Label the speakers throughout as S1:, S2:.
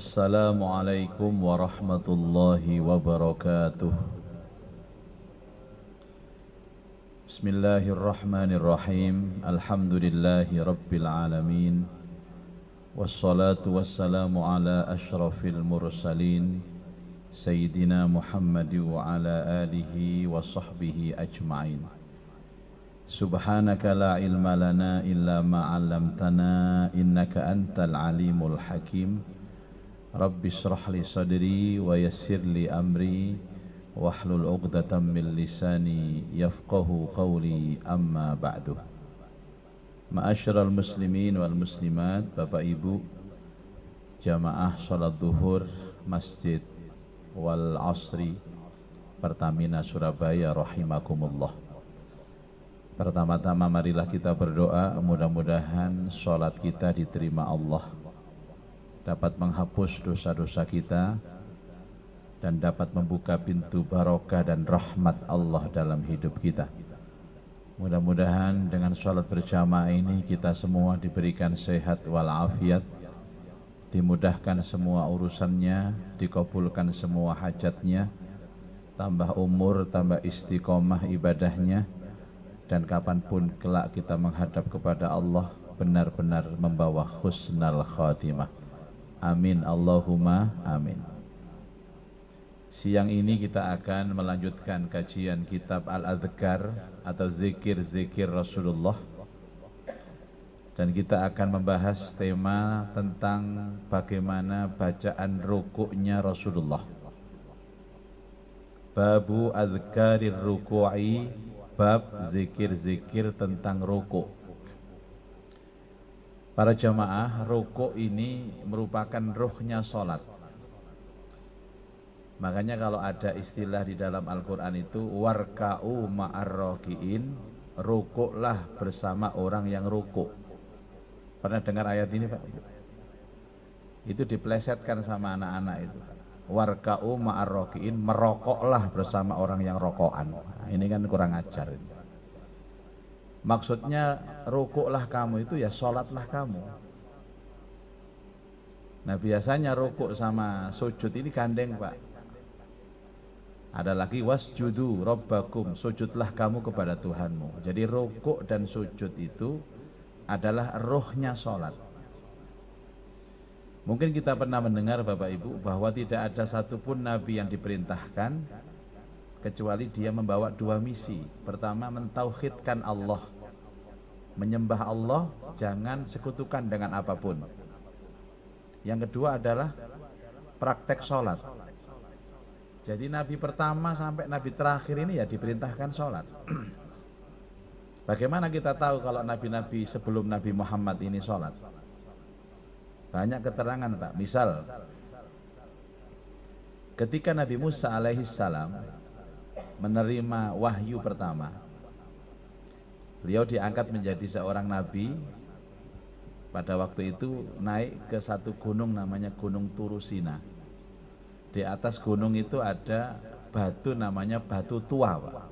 S1: Assalamualaikum warahmatullahi wabarakatuh. Bismillahirrahmanirrahim. Alhamdulillahi rabbil alamin. Wassalatu wassalamu ala ashrafil mursalin Sayyidina Muhammad wa ala alihi wa sahbihi ajma'in. Subhanaka la ilma lana illa ma'allamtana innaka antal alimul hakim. Rabbi shrah li sadri wa yassir li amri wahlul 'uqdatam min lisani yafqahu qawli, amma ba'du. Ma'asyiral muslimin wal muslimat, Bapak Ibu jamaah salat zuhur Masjid Wal Asri Pertamina Surabaya rahimakumullah. Pertama-tama marilah kita berdoa, mudah-mudahan salat kita diterima Allah, dapat menghapus dosa-dosa kita dan dapat membuka pintu barokah dan rahmat Allah dalam hidup kita. Mudah-mudahan dengan sholat berjamaah ini kita semua diberikan sehat walafiat, dimudahkan semua urusannya, dikabulkan semua hajatnya, tambah umur, tambah istiqomah ibadahnya, dan kapanpun kelak kita menghadap kepada Allah benar-benar membawa husnal khatimah. Amin Allahumma amin. Siang ini kita akan melanjutkan kajian kitab Al-Adhkar atau zikir-zikir Rasulullah, dan kita akan membahas tema tentang bagaimana bacaan rukuknya Rasulullah. Babu adhkarir ruku'i, bab zikir-zikir tentang rukuk. Para jamaah, rukuk ini merupakan ruhnya sholat. Makanya kalau ada istilah di dalam Al-Quran itu warka'u ma'arroki'in, rukuklah bersama orang yang rukuk. Pernah dengar ayat ini Pak? Itu diplesetkan sama anak-anak itu. Warka'u ma'arroki'in, merokoklah bersama orang yang rokokan. Nah, ini kan kurang ajar ini. Maksudnya rukuklah kamu itu ya sholatlah kamu. Nah biasanya rukuk sama sujud ini gandeng Pak. Ada lagi wasjudu robbakum, sujudlah kamu kepada Tuhanmu. Jadi rukuk dan sujud itu adalah rohnya sholat. Mungkin kita pernah mendengar Bapak Ibu bahwa tidak ada satupun Nabi yang diperintahkan kecuali dia membawa dua misi. Pertama, mentauhidkan Allah, menyembah Allah, jangan sekutukan dengan apapun. Yang kedua adalah praktek sholat. Jadi Nabi pertama sampai Nabi terakhir ini ya diperintahkan sholat. Bagaimana kita tahu kalau Nabi-Nabi sebelum Nabi Muhammad ini sholat? Banyak keterangan Pak. Misal ketika Nabi Musa alaihissalam menerima wahyu pertama, beliau diangkat menjadi seorang nabi. Pada waktu itu naik ke satu gunung namanya Gunung Turusina. Di atas gunung itu ada batu namanya batu tua Pak.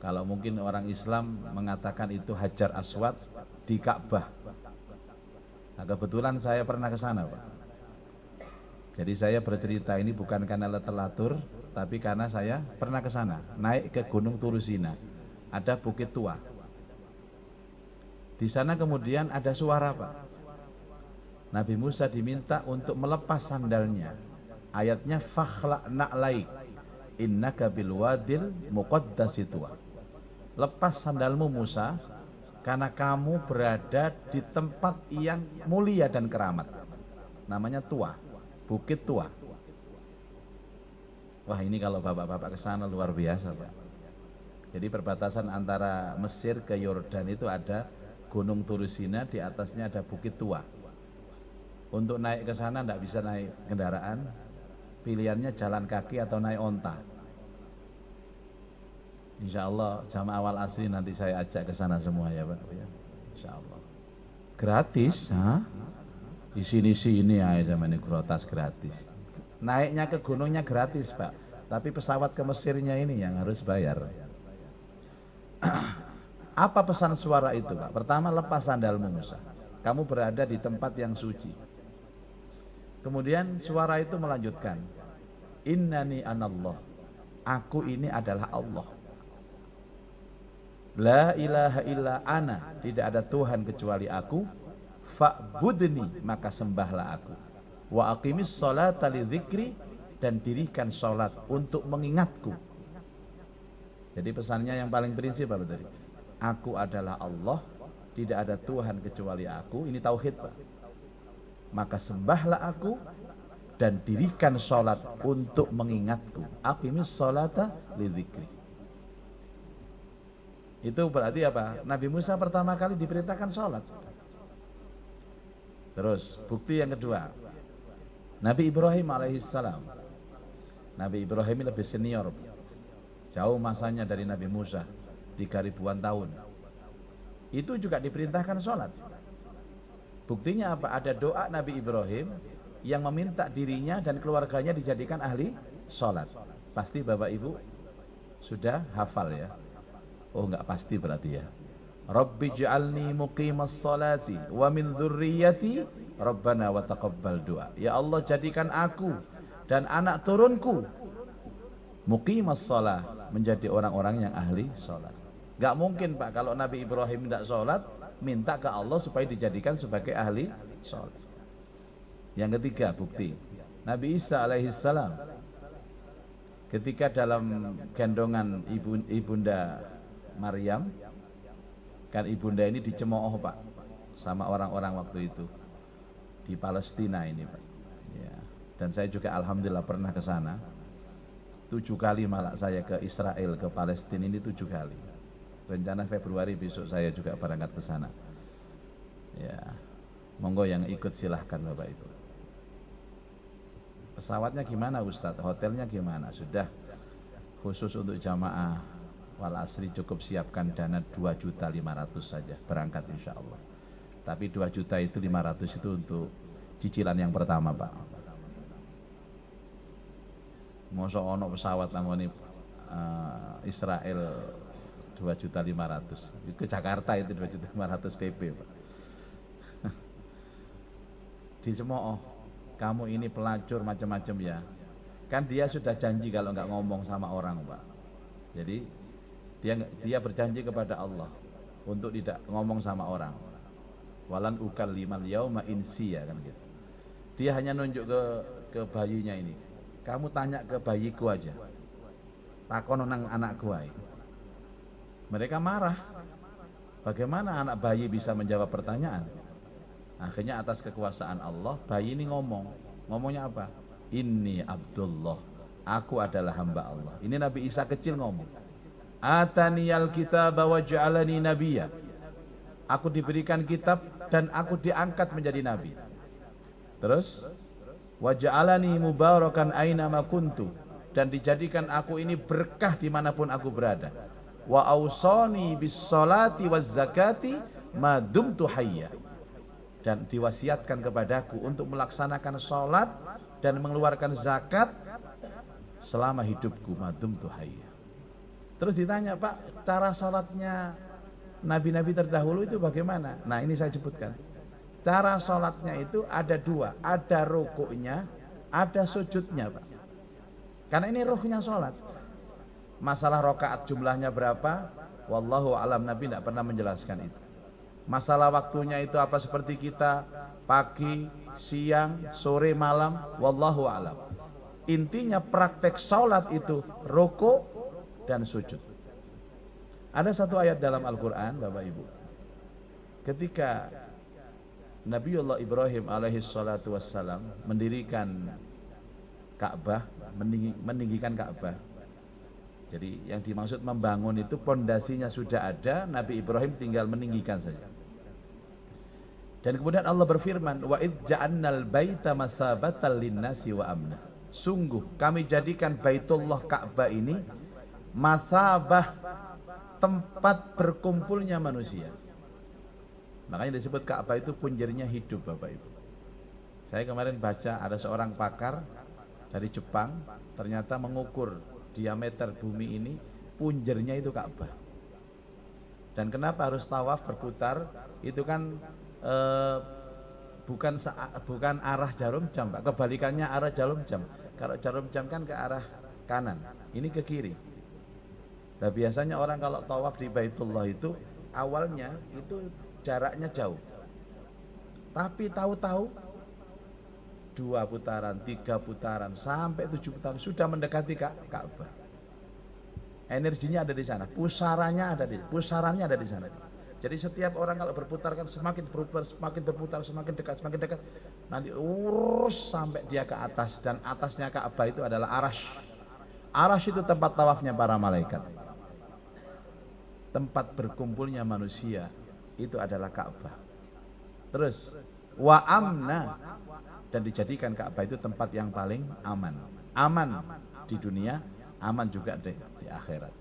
S1: Kalau mungkin orang Islam mengatakan itu Hajar Aswad di Ka'bah. Nah kebetulan saya pernah ke sana Pak. Jadi saya bercerita ini bukan karena letelatur, tapi karena saya pernah ke sana, naik ke Gunung Turusina. Ada bukit tua. Di sana kemudian ada suara Pak. Nabi Musa diminta untuk melepas sandalnya. Ayatnya fakhla'na laik innaka bil wadil muqaddasi tuwa. Lepas sandalmu Musa, karena kamu berada di tempat yang mulia dan keramat. Namanya tua, bukit tua. Wah ini kalau bapak-bapak ke sana luar biasa Pak. Jadi perbatasan antara Mesir ke Yordan itu ada Gunung Turusina, di atasnya ada bukit tua. Untuk naik ke sana tidak bisa naik kendaraan, pilihannya jalan kaki atau naik onta. Insya Allah jamaah awal asri nanti saya ajak ke sana semua ya Pak. Insya Allah. Gratis, ha? Di sini ya zaman ini grotas gratis. Naiknya ke gunungnya gratis Pak, tapi pesawat ke Mesirnya ini yang harus bayar. Apa pesan suara itu Pak? Pertama, lepas sandalmu Musa. Kamu berada di tempat yang suci. Kemudian suara itu melanjutkan, innani anallah, aku ini adalah Allah. La ilaha illa ana, tidak ada Tuhan kecuali aku. Fa'budni, maka sembahlah aku. Wa aqimis sholata li dzikri, dan dirikan sholat untuk mengingatku. Jadi pesannya yang paling prinsip apa tadi? Aku adalah Allah, tidak ada Tuhan kecuali aku. Ini tauhid, Pak. Maka sembahlah aku dan dirikan sholat untuk mengingatku. Aqimis sholata li dzikri. Itu berarti apa? Nabi Musa pertama kali diperintahkan sholat. Terus bukti yang kedua, Nabi Ibrahim alaihissalam. Nabi Ibrahim lebih senior, jauh masanya dari Nabi Musa, 3000-an tahun. Itu juga diperintahkan sholat. Buktinya apa? Ada doa Nabi Ibrahim yang meminta dirinya dan keluarganya dijadikan ahli sholat. Pasti Bapak Ibu sudah hafal ya? Oh enggak pasti berarti ya. Rabbi ja'alni muqimas salati wa min dzurriyyati Rabbana wa taqabbal du'a. Ya Allah, jadikan aku dan anak turunku muqimas shalah, menjadi orang-orang yang ahli salat. Enggak mungkin Pak kalau Nabi Ibrahim tidak salat minta ke Allah supaya dijadikan sebagai ahli salat. Yang ketiga bukti, Nabi Isa alaihissalam ketika dalam gendongan ibunda Maryam, kan ibunda ini dicemooh Pak sama orang-orang waktu itu di Palestina ini Pak ya. Dan saya juga alhamdulillah pernah ke sana 7 kali, malah saya ke Israel, ke Palestina ini 7 kali. Rencana Februari besok saya juga berangkat ke sana ya. Monggo yang ikut silahkan Bapak Ibu. Pesawatnya gimana Ustadz, hotelnya gimana? Sudah khusus untuk jamaah wal asri cukup siapkan dana 2.500.000 saja berangkat insya Allah. Tapi 2 juta itu 500 itu untuk cicilan yang pertama Pak. Mosok ono pesawat namanya Israel 2.500.000 ke Jakarta itu 2.500.000 PP Pak. Dicemooh, kamu ini pelacur macam-macam ya. Kan dia sudah janji kalau nggak ngomong sama orang Pak. Jadi dia berjanji kepada Allah untuk tidak ngomong sama orang. Walan ukallimal yauma insiya kan gitu. Dia hanya nunjuk ke bayinya ini. Kamu tanya ke bayiku aja. Takon nang anakku ae. Mereka marah. Bagaimana anak bayi bisa menjawab pertanyaan? Akhirnya atas kekuasaan Allah, bayi ini ngomong. Ngomongnya apa? Inni Abdullah. Aku adalah hamba Allah. Ini Nabi Isa kecil ngomong. Ataniyal kitaba wa ja'alani nabiyya. Aku diberikan kitab dan aku diangkat menjadi nabi. Terus wa ja'alani mubarakan aina ma kuntu, dan dijadikan aku ini berkah dimanapun aku berada. Wa ausani bis salati waz zakati ma dumtu hayya, dan diwasiatkan kepadaku untuk melaksanakan salat dan mengeluarkan zakat selama hidupku ma dumtu hayya. Terus ditanya, Pak, cara sholatnya nabi-nabi terdahulu itu bagaimana? Nah ini saya sebutkan. Cara sholatnya itu ada 2, ada rukuknya, ada sujudnya Pak. Karena ini ruhnya sholat. Masalah rakaat jumlahnya berapa? Wallahu alam, Nabi tidak pernah menjelaskan itu. Masalah waktunya itu apa seperti kita, pagi, siang, sore, malam, wallahu alam. Intinya praktek sholat itu rukuk dan sujud. Ada satu ayat dalam Al-Quran Bapak Ibu, ketika Nabiullah Ibrahim alaihi salatu wassalam mendirikan Ka'bah, meninggikan Ka'bah. Jadi yang dimaksud membangun itu pondasinya sudah ada, Nabi Ibrahim tinggal meninggikan saja. Dan kemudian Allah berfirman, wa id ja'annal baita masabatan linnasi wa amna. Sungguh kami jadikan Baitullah Ka'bah ini masabah, tempat berkumpulnya manusia. Makanya disebut Ka'bah itu punjernya hidup Bapak Ibu. Saya kemarin baca ada seorang pakar dari Jepang, ternyata mengukur diameter bumi ini, punjernya itu Ka'bah. Dan kenapa harus tawaf berputar? Itu kan bukan arah jarum jam, Pak. Kebalikannya arah jarum jam. Kalau jarum jam kan ke arah kanan, ini ke kiri. Nah, biasanya orang kalau tawaf di Baitullah itu awalnya itu jaraknya jauh. Tapi tahu-tahu 2 putaran, 3 putaran, sampai 7 putaran sudah mendekati Ka'bah. Energinya ada di sana, pusarannya ada di sana. Jadi setiap orang kalau berputar kan semakin berputar, semakin dekat. Nanti urus sampai dia ke atas, dan atasnya Ka'bah itu adalah Arash. Arash itu tempat tawafnya para malaikat. Tempat berkumpulnya manusia itu adalah Ka'bah. Terus wa amna, dan dijadikan Ka'bah itu tempat yang paling aman. Aman di dunia, aman juga di akhirat.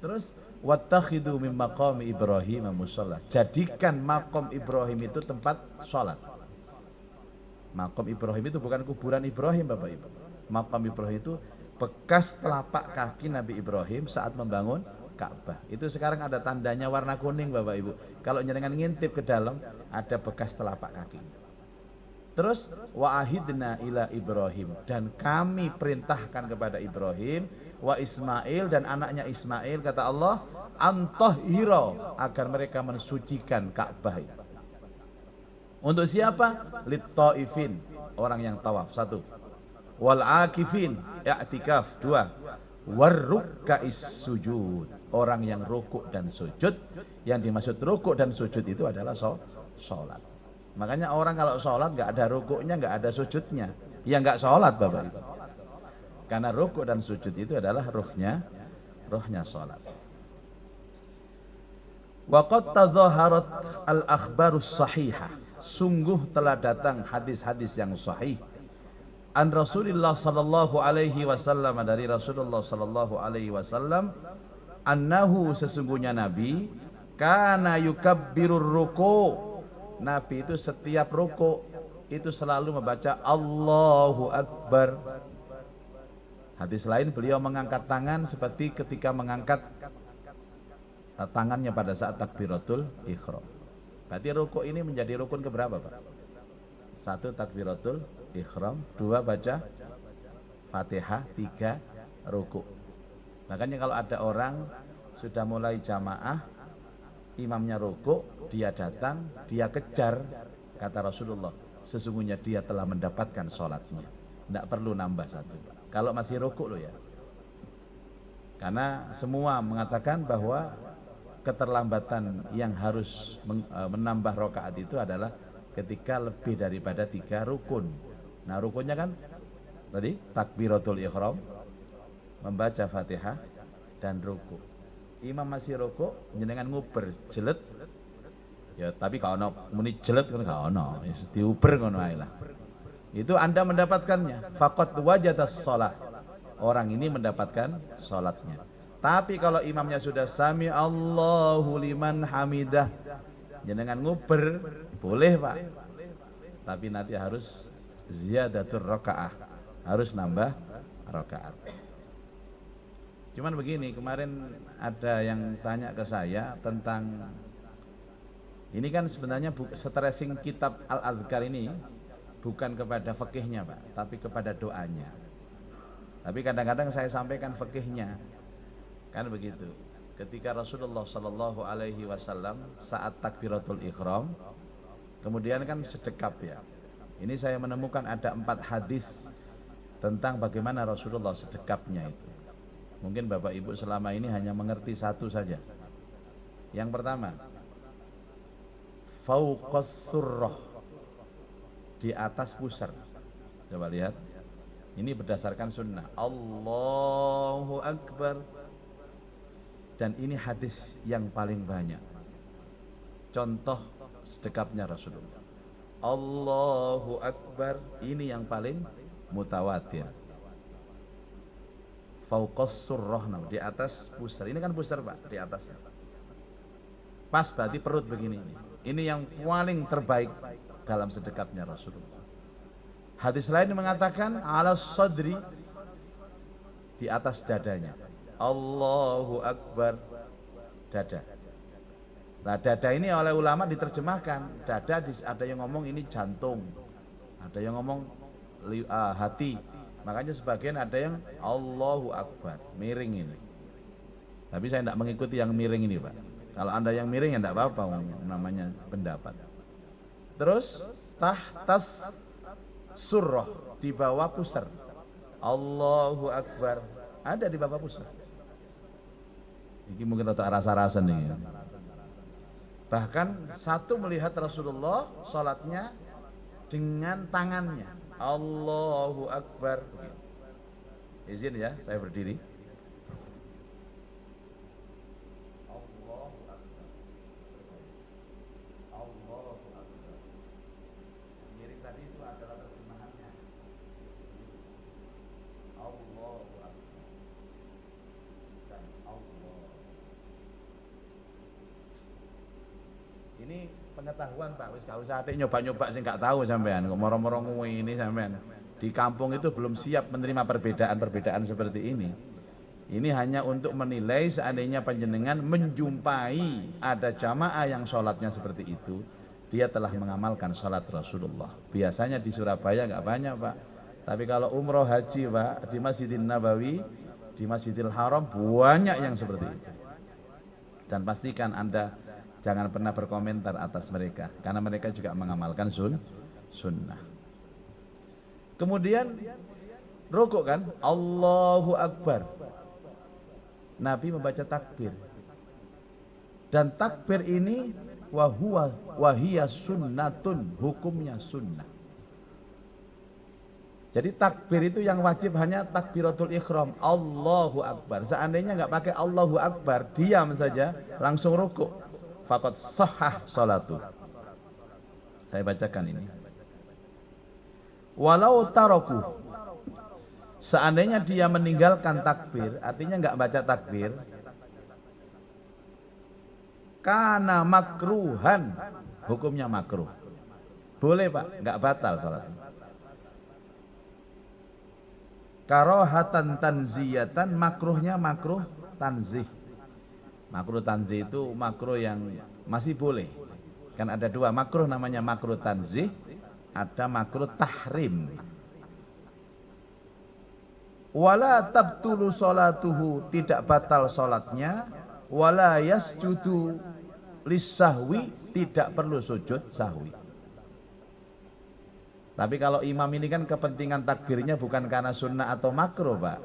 S1: Terus wattakhidu min maqami Ibrahim musalla. Jadikan makom Ibrahim itu tempat sholat. Makom Ibrahim itu bukan kuburan Ibrahim, Bapak Ibu. Makom Ibrahim itu bekas telapak kaki Nabi Ibrahim saat membangun Ka'bah. Itu sekarang ada tandanya warna kuning, Bapak Ibu. Kalau jenengan ngintip ke dalam ada bekas telapak kaki. Terus wa ahidna ila Ibrahim, dan kami perintahkan kepada Ibrahim wa Ismail, dan anaknya Ismail, kata Allah, antahhira, agar mereka mensucikan Ka'bah itu. Untuk siapa? Lit-taifin, orang yang tawaf, 1. Wal akifin, i'tikaf, 2. Warrukka'is sujud, orang yang rukuk dan sujud. Yang dimaksud rukuk dan sujud itu adalah sholat. Makanya orang kalau sholat nggak ada rukuknya, nggak ada sujudnya, ya nggak sholat, Bapak Ibu. Karena rukuk dan sujud itu adalah ruhnya sholat. Wa qad tadhaharat al-akhbarus sahihah, sungguh telah datang hadis-hadis yang sahih an Rasulullah sallallahu alaihi wasallam, dari Rasulullah sallallahu alaihi wasallam, annahu, sesungguhnya Nabi, kana yukabbirur ruku', Nabi itu setiap ruku' itu selalu membaca Allahu Akbar. Hadis lain beliau mengangkat tangan seperti ketika mengangkat tangannya pada saat takbiratul ihram. Berarti ruku' ini menjadi rukun keberapa, Pak? 1 takbiratul ihram, 2 baca Fatihah, 3 ruku'. Makanya kalau ada orang sudah mulai jamaah, imamnya ruku', dia datang, dia kejar, kata Rasulullah, sesungguhnya dia telah mendapatkan sholatnya, tidak perlu nambah 1. Kalau masih ruku' loh ya. Karena semua mengatakan bahwa keterlambatan yang harus menambah rakaat itu adalah ketika lebih daripada 3 rukun. Nah, rukunnya kan tadi takbiratul ihram, membaca Fatihah, dan ruku'. Imam masih rukuk, jenengan nguber jelet, ya tapi kalau ono muni jelet kan gak ono, diuber ngono ae lah. Itu Anda mendapatkannya. Faqad wajadas shalah, orang ini mendapatkan salatnya. Tapi kalau imamnya sudah sami Allahu liman hamidah, jenengan nguber boleh, Pak. Tapi nanti harus ziyadatur rakaah, harus nambah rakaat. Cuman begini, kemarin ada yang tanya ke saya tentang ini, kan sebenarnya stressing kitab Al-Adhkar ini bukan kepada fikihnya, Pak, tapi kepada doanya. Tapi kadang-kadang saya sampaikan fikihnya. Kan begitu. Ketika Rasulullah sallallahu alaihi wasallam saat takbiratul ihram, kemudian kan sedekap ya. Ini saya menemukan ada 4 hadis tentang bagaimana Rasulullah sedekapnya itu. Mungkin Bapak Ibu selama ini hanya mengerti 1 saja. Yang pertama, fauqas surrah, di atas pusar. Coba lihat. Ini berdasarkan sunnah. Allahu Akbar. Dan ini hadis yang paling banyak. Contoh sedekapnya Rasulullah. Allahu Akbar, ini yang paling mutawatir. Fauqas surrah, di atas pusar. Ini kan pusar, Pak, di atasnya. Pas berarti perut begini. Ini yang paling terbaik dalam sedekapnya Rasulullah. Hadis lain mengatakan ala sadri, di atas dadanya. Allahu Akbar, dada. Nah, dada ini oleh ulama diterjemahkan. Dada ada yang ngomong ini jantung, ada yang ngomong hati. Makanya sebagian ada yang Allahu Akbar, miring ini. Tapi saya tidak mengikuti yang miring ini, Pak. Kalau Anda yang miring ya tidak apa-apa, namanya pendapat. Terus tahtas surah, di bawah pusar. Allahu Akbar, ada di bawah pusar. Ini mungkin atau rasa-rasa nih. Bahkan satu melihat Rasulullah sholatnya dengan tangannya. Allahu Akbar. Izin ya, saya berdiri. Allahu Akbar. Allahu Akbar. Miring tadi itu adalah terjemahannya. Allahu Akbar. Dan Allah. Ini pengetahuan Pak, wis gak usah atik nyoba-nyoba sing gak tahu sampean, kok moro-moro ini sampean. Di kampung itu belum siap menerima perbedaan-perbedaan seperti ini. Ini hanya untuk menilai seandainya panjenengan menjumpai ada jamaah yang sholatnya seperti itu, dia telah mengamalkan sholat Rasulullah. Biasanya di Surabaya nggak banyak Pak, tapi kalau umroh haji Pak, di Masjidil Nabawi, di Masjidil Haram banyak yang seperti itu. Dan pastikan Anda jangan pernah berkomentar atas mereka, karena mereka juga mengamalkan sunnah. Kemudian rukuk kan, Allahu Akbar. Nabi membaca takbir. Dan takbir ini wahiyya sunnatun, hukumnya sunnah. Jadi takbir itu yang wajib hanya takbiratul ikhram, Allahu Akbar. Seandainya nggak pakai Allahu Akbar, diam saja, langsung rukuk, faqad sahhah salatu. Saya bacakan ini. Walau taraku, seandainya dia meninggalkan takbir, artinya nggak baca takbir, kana makruhan, hukumnya makruh. Boleh Pak, nggak batal salatnya. Karohatan tanziyatan, makruhnya makruh tanzih. Makruh tanzih itu makruh yang masih boleh. Kan ada dua makruh, namanya makruh tanzih, ada makruh tahrim. Wala tabtulu sholatuhu, tidak batal sholatnya. Wala yasjudu lissahwi, tidak perlu sujud sahwi. Tapi kalau imam ini kan kepentingan takbirnya bukan karena sunnah atau makruh Pak.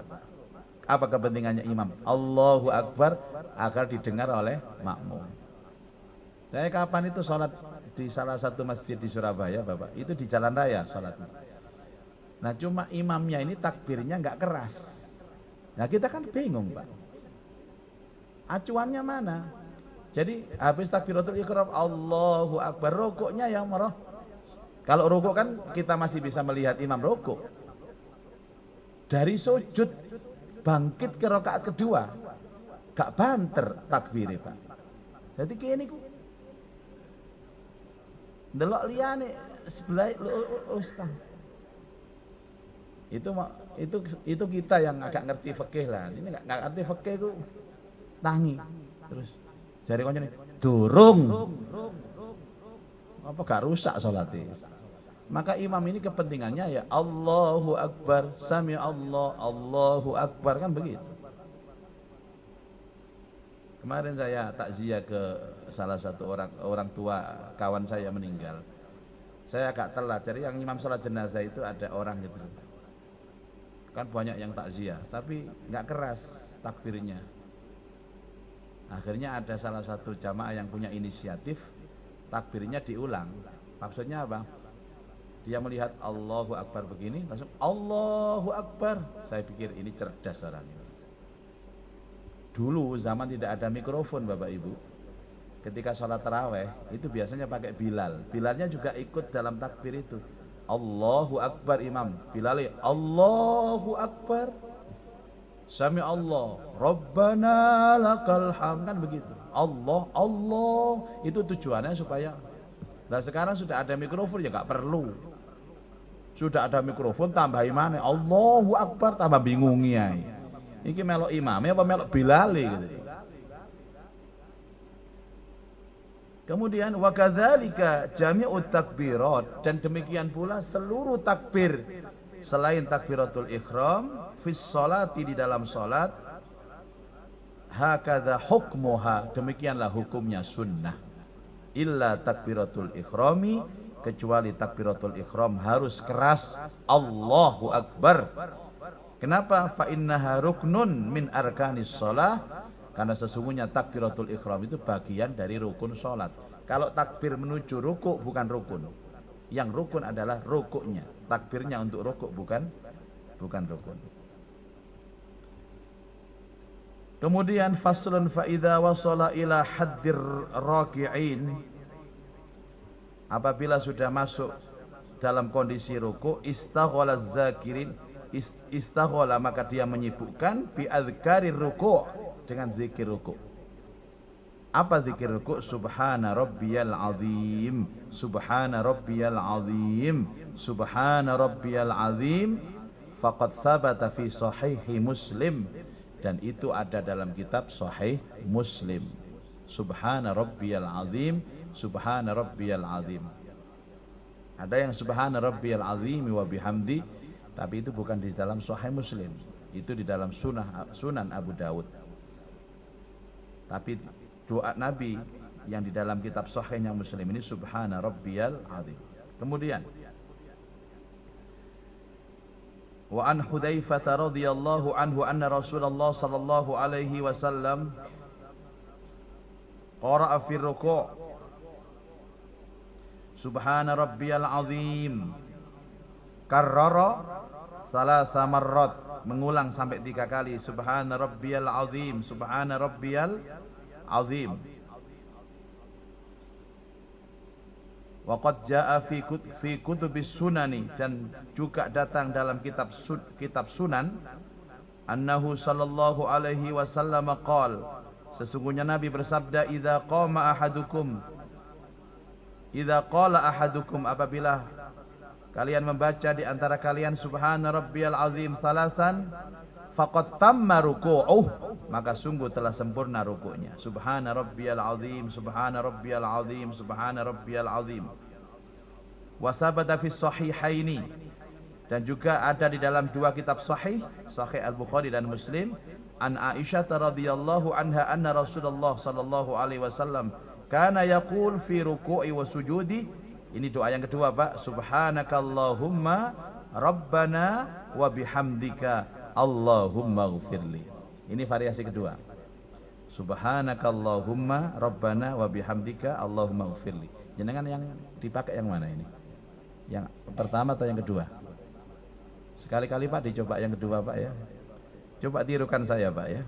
S1: Apa kepentingannya imam? Allahu Akbar agar didengar oleh makmum. Saya kapan itu sholat di salah satu masjid di Surabaya Bapak, itu di jalan raya sholatnya. Nah cuma imamnya ini takbirnya nggak keras. Nah kita kan bingung Pak, acuannya mana? Jadi habis takbiratul ihram Allahu Akbar, rukuknya yang merah. Kalau rukuk kan kita masih bisa melihat imam rukuk. Dari sujud bangkit ke rakaat kedua, gak banter takbirnya Pak. Jadi kini ku delok liyane sebelah ustaz. Itu kita yang agak ngerti fikih lah. Ini nggak ngerti fikih itu tangi. Terus jari koncone durung. Apa gak rusak salatnya? Maka imam ini kepentingannya ya Allahu Akbar, sami Allah, Allahu Akbar, kan begitu. Kemarin saya takziah ke salah satu orang tua kawan saya meninggal. Saya agak telat, jadi yang imam sholat jenazah itu ada orang gitu. Kan banyak yang takziah, tapi nggak keras takbirnya. Akhirnya ada salah satu jamaah yang punya inisiatif, takbirnya diulang. Maksudnya apa? Dia melihat Allahu Akbar begini, langsung Allahu Akbar. Saya pikir ini cerdas orang ini. Dulu zaman tidak ada mikrofon Bapak Ibu, ketika sholat taraweh itu biasanya pakai Bilal. Bilalnya juga ikut dalam takbir itu. Allahu Akbar imam, Bilal Allahu Akbar, Sami Allah, Rabbana lakal hamd, kan begitu. Allah, Allah, itu tujuannya supaya. Nah sekarang sudah ada mikrofon ya nggak perlu. Sudah ada mikrofon tambah imane Allahu Akbar, tambah bingungi ya. Iki melok imamnya apa melok Bilal gitu. Kemudian wa kadzalika jami'ut takbirat, dan demikian pula seluruh takbir selain takbiratul ihram fis sholati, di dalam salat, hakadha hukmuha, demikianlah hukumnya sunnah, illa takbiratul ihrami, kecuali takbiratul ihram harus keras, Allahu akbar. Kenapa? Fa innaha ruknun min arkanis shalah, karena sesungguhnya takbiratul ihram itu bagian dari rukun salat. Kalau takbir menuju rukuk bukan rukun. Yang rukun adalah rukuknya. Takbirnya untuk rukuk bukan rukun. Kemudian faslun fa idza wasala ila haddir raki'in, apabila sudah masuk dalam kondisi rukuk, istaghala zakirin, istaghala maka dia menyibukkan bi adzkarir rukuk, dengan zikir rukuk. Apa zikir rukuk? Subhana rabbiyal azim, subhana rabbiyal azim, subhana rabbiyal azim, faqad sabata fi sahihi Muslim, dan itu ada dalam kitab Sahih Muslim. Subhana rabbiyal azim, subhana rabbiyal azim. Ada yang subhana rabbiyal azim wa bihamdi, tapi itu bukan di dalam Sahih Muslim, itu di dalam Sunan Abu Dawud. Tapi doa Nabi yang di dalam kitab Sahihnya Muslim ini subhana rabbiyal azim. Kemudian wa an Hudzaifah radhiyallahu anhu anna Rasulullah sallallahu alaihi wasallam qara'a fi ruku' subhana rabbiyal azim, karrara salasa marrat, mengulang sampai 3 kali, subhana rabbiyal azim, subhana rabbiyal azim. Wa qad jaa fi kutubis sunani, dan juga datang dalam kitab sunan, annahu sallallahu alaihi wasallam qaal, sesungguhnya Nabi bersabda, idza qala ahadukum, apabila kalian membaca di antara kalian subhana rabbiyal azim salasan, faqad tamma ruku'uh, maka sungguh telah sempurna rukuknya. Subhana rabbiyal azim, subhana rabbiyal azim, subhana rabbiyal azim. Wa sabata fi sahihaini, dan juga ada di dalam 2 kitab sahih, Sahih Al-Bukhari dan Muslim, an Aisyah radhiyallahu anha anna Rasulullah sallallahu alaihi wasallam kana yaqul fi ruku'i wa sujudi. Ini doa yang kedua, Pak. Subhanakallahumma rabbana wa bihamdika Allahumma ghfirli. Ini variasi kedua. Subhanakallahumma rabbana wa bihamdika Allahumma ghfirli. Jenengan yang dipakai yang mana ini? Yang pertama atau yang kedua? Sekali-kali Pak dicoba yang kedua, Pak ya. Coba tirukan saya, Pak ya.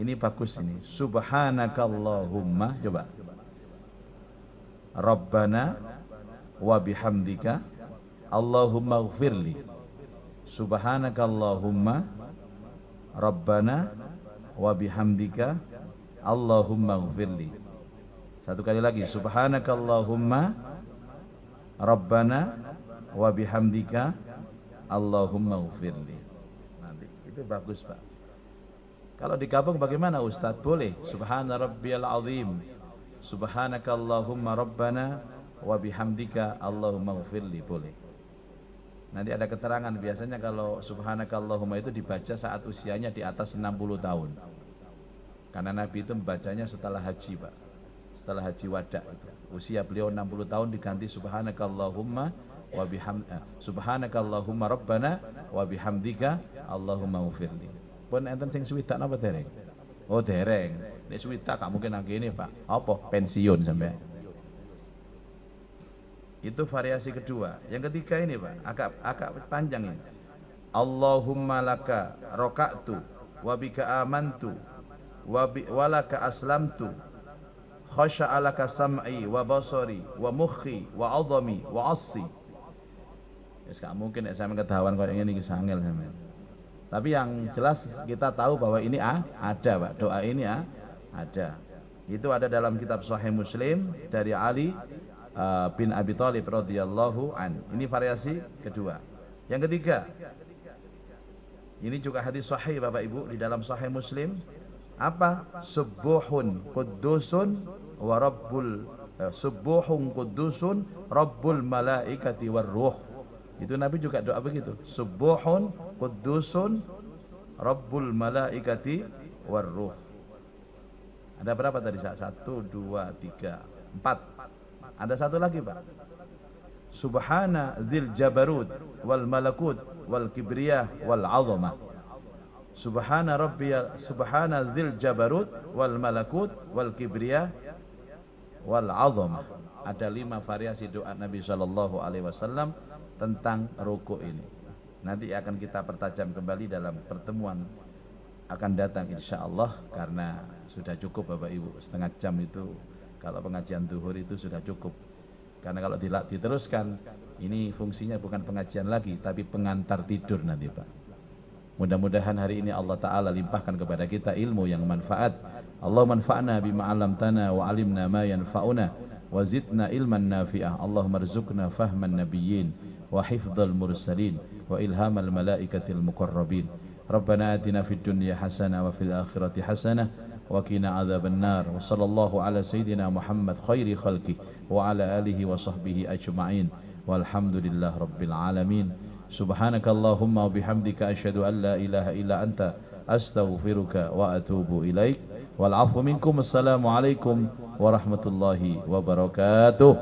S1: Ini bagus ini. Subhanakallahumma, coba. Rabbana wa bihamdika Allahumma ghfirli. Subhanakallahumma Rabbana wa bihamdika Allahumma ghfirli. Satu kali lagi. Subhanakallahumma Rabbana wa bihamdika Allahumma ghfirli. Nanti itu bagus, Pak. Kalau digabung bagaimana, Ustaz? Boleh. Subhana rabbiyal azim, subhanakallahumma rabbana wa bihamdika Allahumma ghfirli, boleh. Nanti ada keterangan, biasanya kalau subhanakallahumma itu dibaca saat usianya di atas 60 tahun. Karena Nabi itu membacanya setelah haji, Pak. Setelah haji wada itu. Usia beliau 60 tahun diganti subhanakallahumma wa subhanakallahumma rabbana wa bihamdika Allahumma ghfirli. Pun enten sing swidak napa dereng? Oh, dereng. Nek swidak gak mungkin nang kene, Pak. Apa pensiun sampai? Itu variasi kedua. Yang ketiga ini, Pak, agak panjang ini. Allahumma laka raka'tu wa bika amantu wa laka aslamtu khasha'alaka sam'i wa basari wa mukhi wa 'azami wa 'assi. Wis gak mungkin nek sampeyan ketahuan koyo ngene iki sangel sampeyan. Tapi yang jelas kita tahu bahwa ini ada, Pak. Doa ini ada. Itu ada dalam kitab Sahih Muslim dari Ali bin Abi Thalib radhiyallahu an. Ini variasi kedua. Yang ketiga, ini juga hadis sahih Bapak Ibu di dalam Sahih Muslim. Apa? Subuhun quddusun wa rabbul Subuhun qudusun Rabbul malaikati warruh. Itu Nabi juga doa begitu. Subuhun qudusun Rabbul malaikati warruh. Ada berapa tadi? 1, 2, 3, 4. Ada satu lagi Pak. Subhana dzil jabarut wal malakut wal kibriyah wal azamah. Subhana rabbiyal subhana dzil jabarut wal malakut wal kibriyah wal azamah. Ada 5 variasi doa Nabi sallallahu alaihi wasallam tentang rukuk ini. Nanti akan kita pertajam kembali dalam pertemuan akan datang insyaallah, karena sudah cukup Bapak Ibu. Setengah jam itu kalau pengajian zuhur itu sudah cukup. Karena kalau diteruskan, ini fungsinya bukan pengajian lagi, tapi pengantar tidur nanti Pak. Mudah-mudahan hari ini Allah Ta'ala limpahkan kepada kita ilmu yang manfaat. Allah manfa'na bima 'allamtana wa 'alimna ma yanfa'una wa zidna ilman nafi'ah. Allahumma rzuqna fahman nabiyyin wa hifdzal mursalin wa ilhamal malaikatil muqarrabin. Rabbana atina fid dunya hasanah wa fil akhirati hasanah wa qina adzaban nar. Wa sallallahu ala sayyidina Muhammad khairi khalqi wa ala alihi wa sahbihi ajma'in. Walhamdulillah rabbil alamin. Subhanakallahumma wa bihamdika asyhadu an la ilaha illa anta astaghfiruka wa atubu ilaik. Wal 'afwu minkum. Assalamualaikum warahmatullahi wabarakatuh.